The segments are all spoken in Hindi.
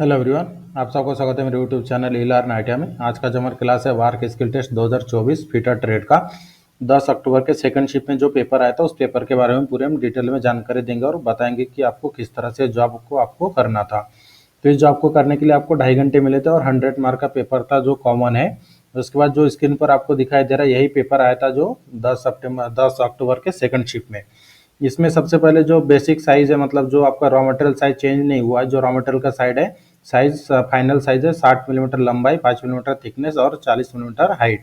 हेलो एवरीवन, आप सबको स्वागत है मेरे यूट्यूब चैनल ई लर्न आईटीआई में। आज का जो हमारा क्लास है वार्क स्किल टेस्ट 2024 फीटर ट्रेड का 10 अक्टूबर के सेकंड शिफ्ट में जो पेपर आया था उस पेपर के बारे में पूरे हम डिटेल में जानकारी देंगे और बताएंगे कि आपको किस तरह से जॉब को आपको करना था। तो इस जॉब को करने के लिए आपको 2.5 घंटे मिले थे और 100 मार्क का पेपर था जो कॉमन है। उसके बाद जो स्क्रीन पर आपको दिखाई दे रहा है यही पेपर आया था जो 10 अक्टूबर के सेकंड शिफ्ट में। इसमें सबसे पहले जो बेसिक साइज है, मतलब जो आपका रॉ मटेरियल साइज चेंज नहीं हुआ है। जो रॉ मटेरियल का साइज फाइनल साइज है 60 मिलीमीटर लंबाई, 5 मिलीमीटर थिकनेस और 40 मिलीमीटर हाइट।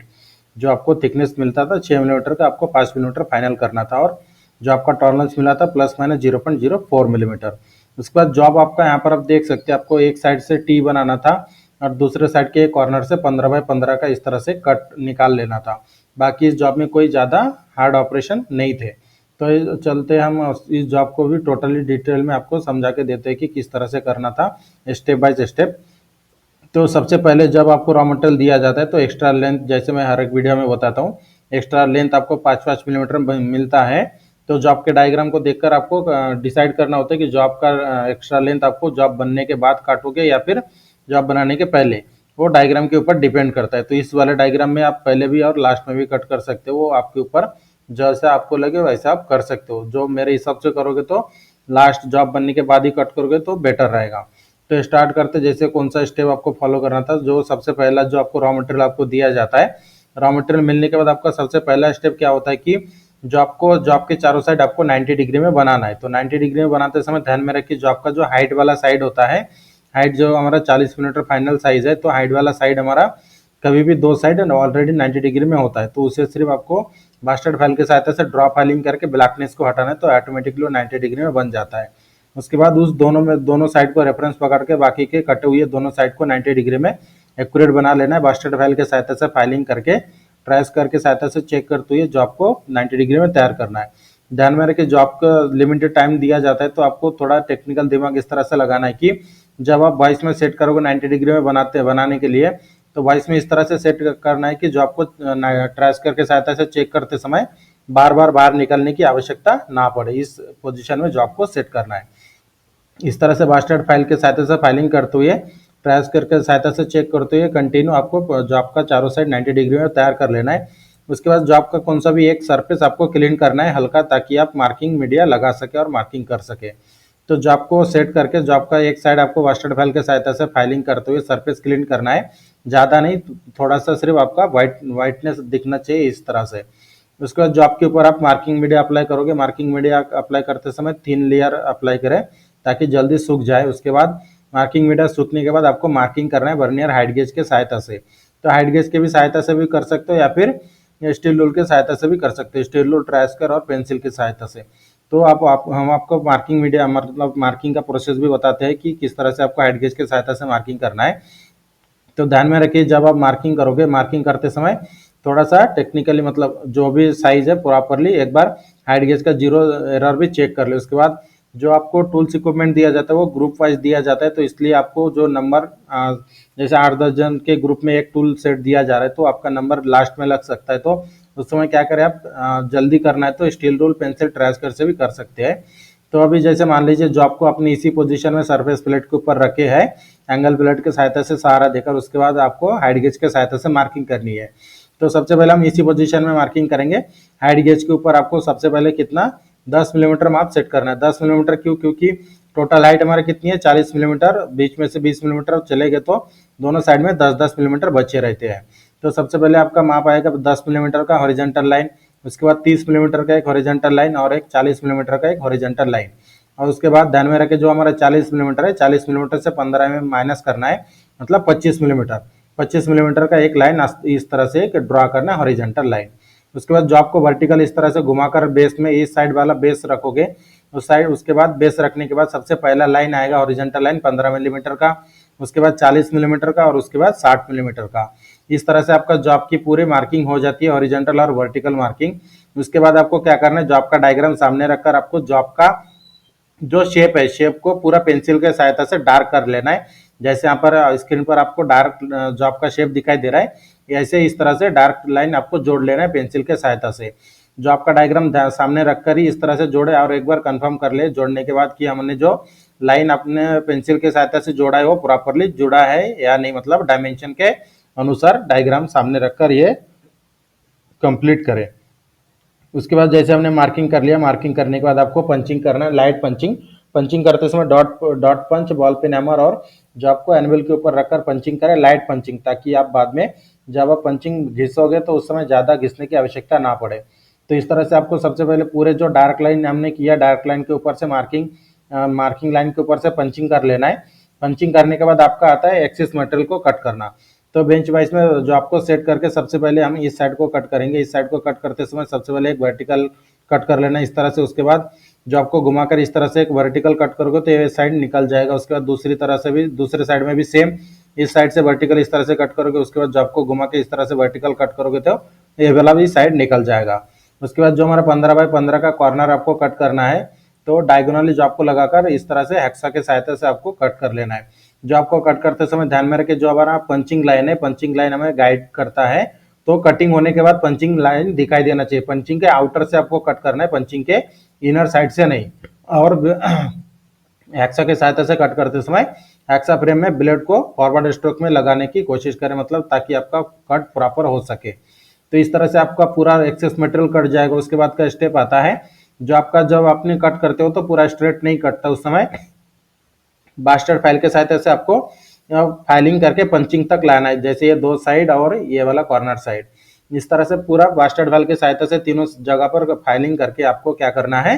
जो आपको थिकनेस मिलता था 6 मिलीमीटर का, आपको 5 मिलीमीटर फाइनल करना था। और जो आपका टॉलरेंस मिला था प्लस माइनस 0.04 मिलीमीटर। उसके बाद जॉब आपका यहाँ पर आप देख सकते हैं, आपको एक साइड से टी बनाना था और दूसरे साइड के कॉर्नर से 15x15 का इस तरह से कट निकाल लेना था। बाकी इस जॉब में कोई ज़्यादा हार्ड ऑपरेशन नहीं थे। तो चलते हम इस जॉब को भी टोटली डिटेल में आपको समझा के देते हैं कि किस तरह से करना था स्टेप बाय स्टेप। तो सबसे पहले जब आपको रॉ मटेरियल दिया जाता है तो एक्स्ट्रा लेंथ, जैसे मैं हर एक वीडियो में बताता हूँ, एक्स्ट्रा लेंथ आपको 5-5 मिलीमीटर मिलता है। तो जॉब के डायग्राम को देखकर आपको डिसाइड करना होता है कि जॉब का एक्स्ट्रा लेंथ आपको जॉब बनने के बाद काटोगे या फिर जॉब बनाने के पहले, वो डायग्राम के ऊपर डिपेंड करता है। तो इस वाले डायग्राम में आप पहले भी और लास्ट में भी कट कर सकते हो, वो आपके ऊपर जैसा आपको लगे वैसा आप कर सकते हो। जो मेरे हिसाब से करोगे तो लास्ट जॉब बनने के बाद ही कट करोगे तो बेटर रहेगा। तो स्टार्ट करते, जैसे कौन सा स्टेप आपको फॉलो करना था। जो सबसे पहला जो आपको रॉ मटेरियल आपको दिया जाता है, रॉ मटेरियल मिलने के बाद आपका सबसे पहला स्टेप क्या होता है कि जो आपको जॉब के चारों साइड आपको 90 डिग्री में बनाना है। तो 90 डिग्री में बनाते समय ध्यान में रखिए, जॉब का जो हाइट वाला साइड होता है, हाइट जो हमारा 40 मिलीमीटर फाइनल साइज है, तो हाइट वाला साइड हमारा कभी भी दो साइड ऑलरेडी 90 डिग्री में होता है। तो उसे सिर्फ आपको मास्टर फाइल की सहायता से ड्रॉ फाइलिंग करके ब्लैकनेस को हटाना है, तो ऑटोमेटिकली 90 डिग्री में बन जाता है। उसके बाद उस दोनों साइड को रेफरेंस पकड़ के बाकी के कटे हुए दोनों साइड को 90 डिग्री में एक्यूरेट बना लेना है। मास्टर फाइल के सहायता से फाइलिंग करके ट्रेस करके सहायता से चेक करते हुए जॉब को 90 डिग्री में तैयार करना है। ध्यान में रखिए, जॉब का लिमिटेड टाइम दिया जाता है, तो आपको थोड़ा टेक्निकल दिमाग इस तरह से लगाना है कि जब आप वॉइस में सेट करोगे 90 डिग्री में बनाने के लिए, तो वॉइस में इस तरह से सेट करना है कि जो आपको ट्रेस करके सहायता से चेक करते समय बार बार बाहर निकलने की आवश्यकता ना पड़े। इस पोजीशन में जॉब को सेट करना है। इस तरह से मास्टर फाइल के सहायता से फाइलिंग करते हुए, ट्रेस करके सहायता से चेक करते हुए कंटिन्यू आपको जॉब का चारों साइड 90 डिग्री में तैयार कर लेना है। उसके बाद जॉब का कौन सा भी एक सरफेस आपको क्लीन करना है हल्का, ताकि आप मार्किंग मीडिया लगा सके और मार्किंग कर सके। तो जॉब को सेट करके जॉब का एक साइड आपको मास्टर फाइल के सहायता से फाइलिंग करते हुए सरफेस क्लीन करना है। ज़्यादा नहीं, थोड़ा सा सिर्फ आपका वाइटनेस दिखना चाहिए इस तरह से। उसके बाद जॉब के ऊपर आप मार्किंग मीडिया अप्लाई करोगे। मार्किंग मीडिया अप्लाई करते समय 3 लेयर अप्लाई करें ताकि जल्दी सूख जाए। उसके बाद मार्किंग मीडिया सूखने के बाद आपको मार्किंग करना है वर्नियर हाइट गेज के सहायता से। तो हाइट गेज के भी सहायता से भी कर सकते हो या फिर स्टील रूल के सहायता से भी कर सकते हो, स्टील रूल, ट्रायस्कर और पेंसिल की सहायता से। तो हम आपको मार्किंग मीडिया मतलब मार्किंग का प्रोसेस भी बताते हैं कि किस तरह से आपको हाइट गेज के सहायता से मार्किंग करना है। तो ध्यान में रखिए, जब आप मार्किंग करोगे, मार्किंग करते समय थोड़ा सा टेक्निकली, मतलब जो भी साइज है प्रॉपरली एक बार हाइट गेज का जीरो एरर भी चेक कर ले। उसके बाद जो आपको टूल्स इक्विपमेंट दिया जाता है वो ग्रुप वाइज दिया जाता है, तो इसलिए आपको जो नंबर जैसे 8-10 जन के ग्रुप में एक टूल सेट दिया जा रहा है तो आपका नंबर लास्ट में लग सकता है। तो उस समय क्या करें, आप जल्दी करना है तो स्टील रूल, पेंसिल, ट्रेस से भी कर सकते हैं। तो अभी जैसे मान लीजिए जॉब को अपनी इसी पोजीशन में सरफेस प्लेट के ऊपर रखे है, एंगल प्लेट के सहायता से सहारा देकर, उसके बाद आपको हाइट गेज के सहायता से मार्किंग करनी है। तो सबसे पहले हम इसी पोजीशन में मार्किंग करेंगे। हाइट गेज के ऊपर आपको सबसे पहले कितना 10 मिलीमीटर माप सेट करना है। 10 मिलीमीटर क्यों? क्योंकि टोटल हाइट हमारी कितनी है 40 मिलीमीटर, बीच में से 20 मिलीमीटर चले गए तो दोनों साइड में 10-10 मिलीमीटर बचे रहते हैं। तो सबसे पहले आपका माप आएगा 10 मिलीमीटर का हॉरिजॉन्टल लाइन, उसके बाद 30 मिलीमीटर का एक हॉरिजॉन्टल लाइन और एक 40 मिलीमीटर का एक हॉरिजॉन्टल लाइन। और उसके बाद ध्यान में रखें, जो हमारा 40 मिलीमीटर है, 40 मिलीमीटर से 15 mm माइनस करना है, मतलब 25 मिलीमीटर। 25 मिलीमीटर का एक लाइन इस तरह से एक ड्रॉ करना है, हॉरिजॉन्टल लाइन। उसके बाद जॉब को वर्टिकल इस तरह से घुमाकर बेस में इस साइड वाला बेस रखोगे उस साइड। उसके बाद बेस रखने के बाद सबसे पहला लाइन आएगा हॉरिजॉन्टल लाइन 15 मिलीमीटर का, उसके बाद 40 मिलीमीटर का और उसके बाद 60 मिलीमीटर का। इस तरह से आपका जॉब की पूरी मार्किंग हो जाती है, हॉरिजॉन्टल और वर्टिकल मार्किंग। उसके बाद आपको क्या करना है, जॉब का डायग्राम सामने रखकर आपको जॉब का जो शेप है, शेप को पूरा पेंसिल के सहायता से डार्क कर लेना है। जैसे यहाँ पर स्क्रीन पर आपको डार्क जॉब का शेप दिखाई दे रहा है, ऐसे इस तरह से डार्क लाइन आपको जोड़ लेना है पेंसिल के सहायता से। जो आपका डायग्राम सामने रखकर ही इस तरह से जोड़े और एक बार कंफर्म कर ले जोड़ने के बाद कि हमने जो लाइन अपने पेंसिल के सहायता से जोड़ा है वो प्रॉपरली जुड़ा है या नहीं, मतलब डायमेंशन के अनुसार डायग्राम सामने रखकर ये कंप्लीट करें। उसके बाद जैसे हमने मार्किंग कर लिया, मार्किंग करने के बाद आपको पंचिंग करना है, लाइट पंचिंग। पंचिंग करते समय डॉट डॉट पंच, बॉल पेन हैमर और जो आपको एनवल के ऊपर रखकर पंचिंग करें, लाइट पंचिंग, ताकि आप बाद में जब आप पंचिंग घिसोगे तो उस समय ज़्यादा घिसने की आवश्यकता ना पड़े। तो इस तरह से आपको सबसे पहले पूरे जो डार्क लाइन हमने किया, डार्क लाइन के ऊपर से मार्किंग लाइन के ऊपर से पंचिंग कर लेना है। पंचिंग करने के बाद आपका आता है एक्सिस मटेरियल को कट करना। तो बेंच वाइज में जो आपको सेट करके सबसे पहले हम इस साइड को कट करेंगे। इस साइड को कट करते समय सबसे पहले एक वर्टिकल कट कर लेना इस तरह से। उसके बाद जो आपको घुमाकर इस तरह से एक वर्टिकल कट करोगे तो ये साइड निकल जाएगा। उसके बाद दूसरी तरह से भी, दूसरे साइड में भी सेम इस साइड से वर्टिकल इस तरह से कट करोगे। उसके बाद जो आपको घुमा के इस तरह से वर्टिकल कट करोगे तो ये वाला भी साइड निकल जाएगा। उसके बाद जो हमारा 15 बाई 15 का कॉर्नर आपको कट करना है, तो डायगोनली जो आपको लगाकर इस तरह से हेक्सा के सहायता से आपको कट कर लेना है। जो आपको कट करते समय ध्यान में रखें, जो हमारा पंचिंग लाइन है, पंचिंग लाइन हमें गाइड करता है। तो कटिंग होने के बाद पंचिंग लाइन दिखाई देना चाहिए। पंचिंग के आउटर से आपको कट करना है, पंचिंग के इनर साइड से नहीं। और हेक्सा के सहायता से कट करते समय हेक्सा फ्रेम में ब्लेड को फॉरवर्ड स्ट्रोक में लगाने की कोशिश करें, मतलब ताकि आपका कट प्रॉपर हो सके। तो इस तरह से आपका पूरा एक्सेस मटेरियल कट जाएगा। उसके बाद का स्टेप आता है जो आपका, जब आपने कट करते हो तो पूरा स्ट्रेट नहीं कटता, उस समय बास्टर्ड फाइल के सहायता से आपको फाइलिंग करके पंचिंग तक लाना है, जैसे ये दो साइड और ये वाला कॉर्नर साइड। इस तरह से पूरा बास्टर्ड फाइल के सहायता से तीनों जगह पर फाइलिंग करके आपको क्या करना है,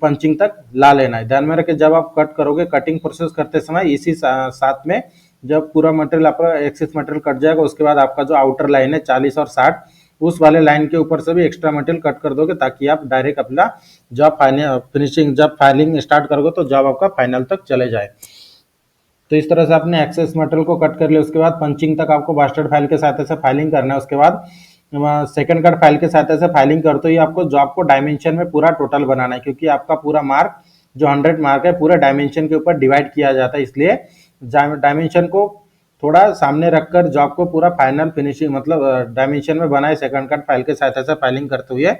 पंचिंग तक ला लेना है। ध्यान में रखें, जब आप कट करोगे, कटिंग प्रोसेस करते समय इसी साथ में जब पूरा मटेरियल आपका एक्सेस मटेरियल कट जाएगा, उसके बाद आपका जो आउटर लाइन है 40 और 60, उस वाले लाइन के ऊपर से भी एक्स्ट्रा मटेरियल कट कर दोगे, ताकि आप डायरेक्ट अपना जब फिनिशिंग, जब फाइलिंग स्टार्ट करोगे तो जब आपका फाइनल तक चले जाए। तो इस तरह से आपने एक्सेस मटेरियल को कट कर लिया। उसके बाद पंचिंग तक आपको बास्टर्ड फाइल के सहायता से फाइलिंग करना है। उसके बाद सेकंड कट फाइल के सहायता से फाइलिंग करते ही आपको जॉब को डायमेंशन में पूरा टोटल बनाना है, क्योंकि आपका पूरा मार्क जो 100 मार्क है पूरे डायमेंशन के ऊपर डिवाइड किया जाता है। इसलिए डायमेंशन को थोड़ा सामने रखकर जॉब को पूरा फाइनल फिनिशिंग, मतलब डायमेंशन में बनाए सेकंड कट फाइल के सहायता से फाइलिंग करते हुए,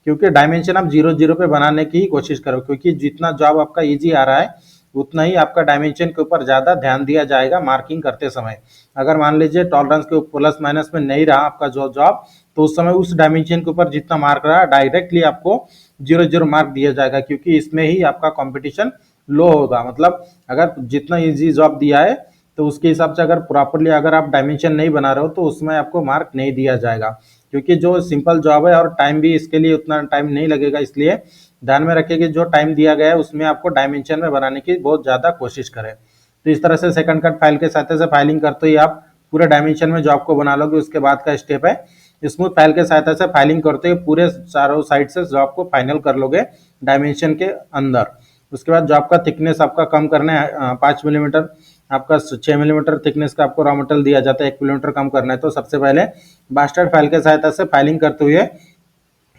क्योंकि डायमेंशन आप 0 पे बनाने की कोशिश करो, क्योंकि जितना जॉब आपका ईजी आ रहा है उतना ही आपका डायमेंशन के ऊपर ज़्यादा ध्यान दिया जाएगा मार्किंग करते समय। अगर मान लीजिए टॉलरेंस के प्लस माइनस में नहीं रहा आपका जो जॉब, तो उस समय उस डायमेंशन के ऊपर जितना मार्क रहा डायरेक्टली आपको 0 मार्क दिया जाएगा, क्योंकि इसमें ही आपका कंपटीशन लो होगा। मतलब अगर जितना ईजी जॉब दिया है तो उसके हिसाब से अगर प्रॉपरली अगर आप डायमेंशन नहीं बना रहे हो तो उसमें आपको मार्क नहीं दिया जाएगा, क्योंकि जो सिंपल जॉब है और टाइम भी इसके लिए उतना टाइम नहीं लगेगा। इसलिए ध्यान में रखें कि जो टाइम दिया गया है उसमें आपको डायमेंशन में बनाने की बहुत ज़्यादा कोशिश करें। तो इस तरह से सेकंड कट फाइल के साथ से फाइलिंग करते ही आप पूरे डायमेंशन में जॉब को बना लोगे। उसके बाद का स्टेप है स्मूथ फाइल के सहायता से फाइलिंग करते हुए पूरे चारों साइड से जॉब को फाइनल कर लोगे डायमेंशन के अंदर। उसके बाद जॉब का थिकनेस आपका कम करना है 5 मिलीमीटर, आपका 6 मिलीमीटर थिकनेस का आपको रॉ मटेरियल दिया जाता है, 1 मिलीमीटर कम करना है। तो सबसे पहले बास्टर्ड फाइल के सहायता से फाइलिंग करते हुए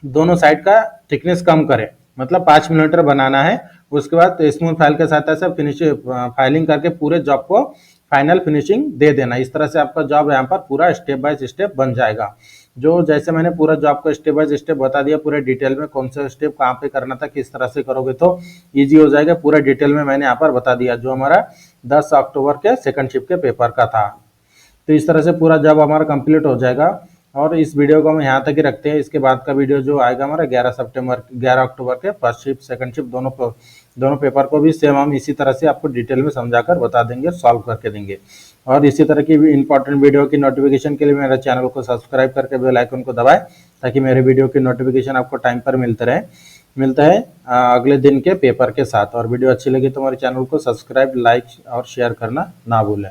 दोनों साइड का थिकनेस कम करें, मतलब 5 मिलीमीटर बनाना है। उसके बाद स्मूथ फाइल के सहायता से फाइलिंग करके पूरे जॉब को फाइनल फिनिशिंग दे देना। इस तरह से आपका जॉब यहाँ पर पूरा स्टेप बाय स्टेप बन जाएगा। जो जैसे मैंने पूरा जॉब को स्टेप बाय स्टेप बता दिया, पूरे डिटेल में कौन सा स्टेप कहाँ पे करना था, किस तरह से करोगे तो ईजी हो जाएगा, पूरा डिटेल में मैंने यहाँ पर बता दिया, जो हमारा 10 अक्टूबर के सेकंड शिफ्ट के पेपर का था। तो इस तरह से पूरा जॉब हमारा कंप्लीट हो जाएगा। और इस वीडियो को हम यहाँ तक ही रखते हैं। इसके बाद का वीडियो जो आएगा हमारा 11 अक्टूबर के फर्स्ट शिफ्ट सेकंड शिफ्ट दोनों पेपर को भी सेम हम इसी तरह से आपको डिटेल में समझाकर बता देंगे, सॉल्व करके देंगे। और इसी तरह की भी इंपॉर्टेंट वीडियो की नोटिफिकेशन के लिए मेरे चैनल को सब्सक्राइब करके बेल आइकन को दबाएं, ताकि मेरे वीडियो की नोटिफिकेशन आपको टाइम पर मिलता है अगले दिन के पेपर के साथ। और वीडियो अच्छी लगी तो हमारे चैनल को सब्सक्राइब, लाइक और शेयर करना ना भूलें।